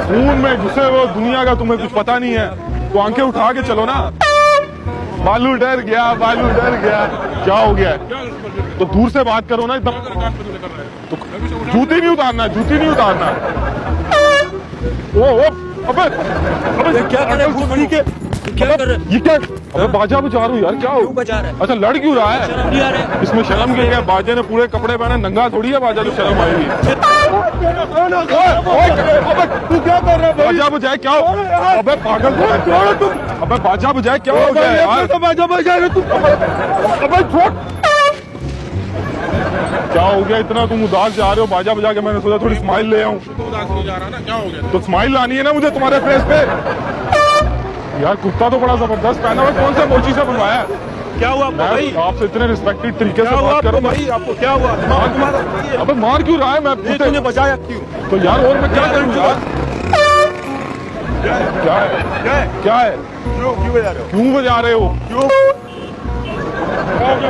खून में घुसे हो दुनिया का, तुम्हें कुछ पता नहीं है, तो आंखें उठा के चलो ना। बालू डर गया, बालू डर गया, क्या हो गया है? तो दूर से बात करो ना इतना। तो जूती नहीं उतारना, जूती नहीं उतारना। ओ अबे क्या कर रहे हैं? क्या कर रहे हैं? ये क्या? अबे बाजा बजा रहा हूँ यार, क्या हो? क्यों बजा रहा है? अच्छा लड़ क्यों रहा है? शर्म नहीं आ रहा है? इसमें शर्म की क्या? बाजे ने पूरे कपड़े पहने, नंगा थोड़ी है बाजा, तो शर्म आएगी। तू क्या कर रहा है? बाजा बजाए क्या? अबे पागल, अबे बाजा बजाए क्या हो गया यार? बाजा बजा रहे तू? अबे छोड़, क्या हो गया? इतना तुम उदास जा रहे हो बाजा बजा के, मैंने सोचा थोड़ी स्माइल ले आऊं। उदास हो जा रहा ना, क्या हो गया? तो स्माइल लानी है ना मुझे तुम्हारे फेस पे यार। कुत्ता तो बड़ा जबरदस्त पहना हुआ, कौन सा मोची से बनवाया? क्या हुआ आपको भाई? आपसे इतने रिस्पेक्टेड तरीके से क्या हुआ बात करो आपको भाई? आपको क्या हुआ? दिमाग तुम्हारा सही है? अबे मार क्यों रहा है? मैं तूने बजाया क्यों? तो यार और मैं क्या करूं यार? क्या है? क्या है? क्या है? क्यों बजा रहे हो? क्यों बजा रहे हो? क्यों?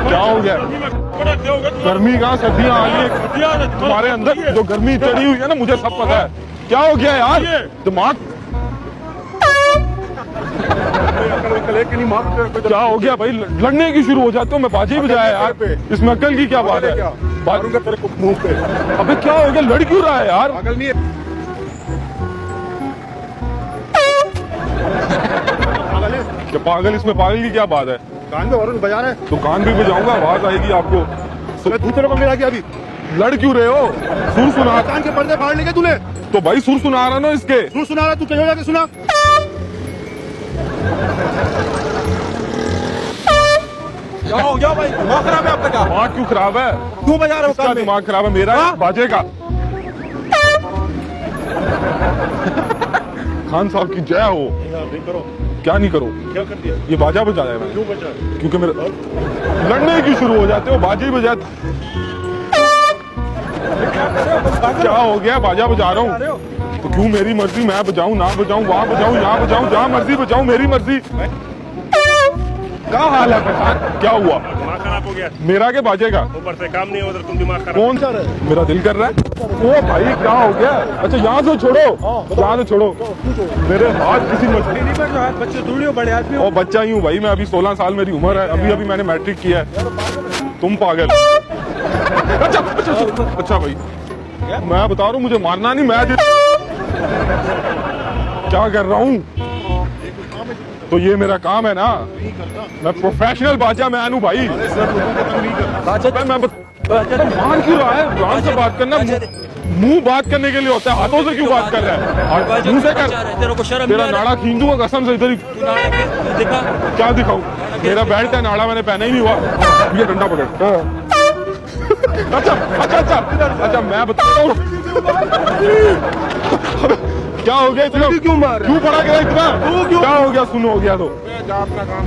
क्या हो गया? गर्मी कहाँ, सर्दियाँ आ गई है तुम्हारे अंदर, जो गर्मी चढ़ी हुई है ना, मुझे सब पता है। क्या हो गया यार? दिमाग क्या हो गया भाई? लड़ने की शुरू हो जाते हो, मैं बाजी बजाया यार, इसमें अकल की क्या बात है? मारूंगा तेरे को मुंह पे। अबे क्या हो गया? लड़ क्यों रहा है यार? पागल नहीं है? पागल है? क्या पागल? इसमें पागल की क्या बात है? कान में और बजा रहा है? तो कान भी बजाऊंगा, आवाज आएगी आपको। तू तेरे को मिला क्या अभी? लड़ क्यों रहे हो? सुर सुना। कान के पर्दे फाड़ लेंगे तूने? तो भाई सुर सुना रहा ना इसके। तू सुना रहा, तू कहीं जाके सुना। क्या हो गया भाई? दिमाग खराब है आपका? दिमाग क्यों खराब है? क्यों बजा रहे हो? इसका कान में? दिमाग खराब है मेरा या बाजे का? खान साहब की जय हो। नहीं करो। क्या नहीं करो? क्या कर दिया? ये बाजा बजाया है मैंने। क्यों बजा? क्योंकि मेरे लड़ने की शुरू हो जाते हो, बाजे बजाते। क्या हो गया? बाजा बजा रहा हूँ तो क्यों? मेरी मर्जी, मैं बजाऊं ना बजाऊं, वहां बजाऊं यहाँ बजाऊं, जहाँ मर्जी बजाऊं, मेरी मर्जी। क्या हाल है पठान? क्या हुआ? दिमाग खराब हो गया। मेरा के बाजे का? ऊपर से काम नहीं है, उधर तुम दिमाग खराब। कौन सा? मेरा दिल कर रहा है। ओ भाई क्या हो गया? अच्छा यहाँ से छोड़ो, यहाँ से छोड़ो। मेरे हाथ किसी मछली नहीं बन रहा। बच्चे थोड़ी हो, बड़े आदमी हो। और बच्चा ही हूँ भाई मैं, अभी 16 साल मेरी उम्र है, अभी मैंने मैट्रिक किया है। तुम पागल। अच्छा भाई मैं बता रहा हूँ, मुझे मारना नहीं, मैं क्या कर रहा हूँ? तो ये मेरा काम है ना, मैं प्रोफेशनल बाजा मैन हूँ भाई। मैं मान क्यों रहा है? ध्यान से बात करना, मुंह बात करने के लिए होता है, हाथों से क्यों बात कर रहा है? मुंह से कर। तेरे को शर्म तेरा नहीं आ नाड़ा खींच दूंगा कसम से इधर ही। रहा? दिखा क्या दिखाऊं? मेरा बेल्ट है, नाड़ा मैंने पहना ही नहीं हुआ। ये डंडा पकड़। अच्छा मैं बताता हूँ। क्या हो गया इतना? क्यों मार रहा है? क्यों पड़ा गया इतना? क्या हो गया? सुनो हो गया तो अपना काम।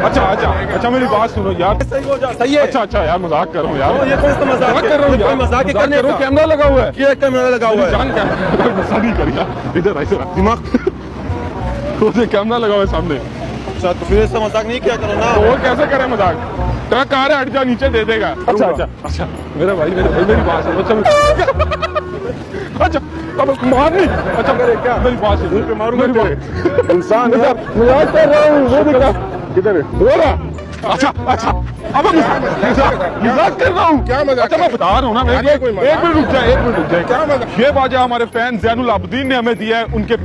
अच्छा मेरी बात सुनो यार। सही हो जा। सही है। अच्छा यार मजाक कर रहा हूँ यार। ये कौन सा मजाक कर रहा हूँ यार, मजाक करने का। कैमरा लगा हुआ है। ये कैमरा लगा हुआ है। जान क्या गुस्सा नहीं कर यार, इधर ऐसे दिमाग कैमरा लगा हुआ है सामने। अच्छा तो फिर ऐसा मजाक नहीं किया करो ना। तो वो कैसे करे मजाक? ट्रक आ रहा है, हट जा, नीचे दे देगा। अच्छा मेरा भाई मेरी बात सुनो। अच्छा अब मार नहीं। अच्छा क्या मेरी बात सुनो, मारूंगा तेरे। इंसान मजाक कर रहा हूँ, वो दिखा किधर है? अच्छा अब मजाक कर रहा हूँ। क्या मजाक? अच्छा मैं बता रहा हूँ ना, एक मिनट रुक जाए। क्या मजाक? ये बाजा हमारे फैन जैनुल आबदीन ने हमें दिया है, उनके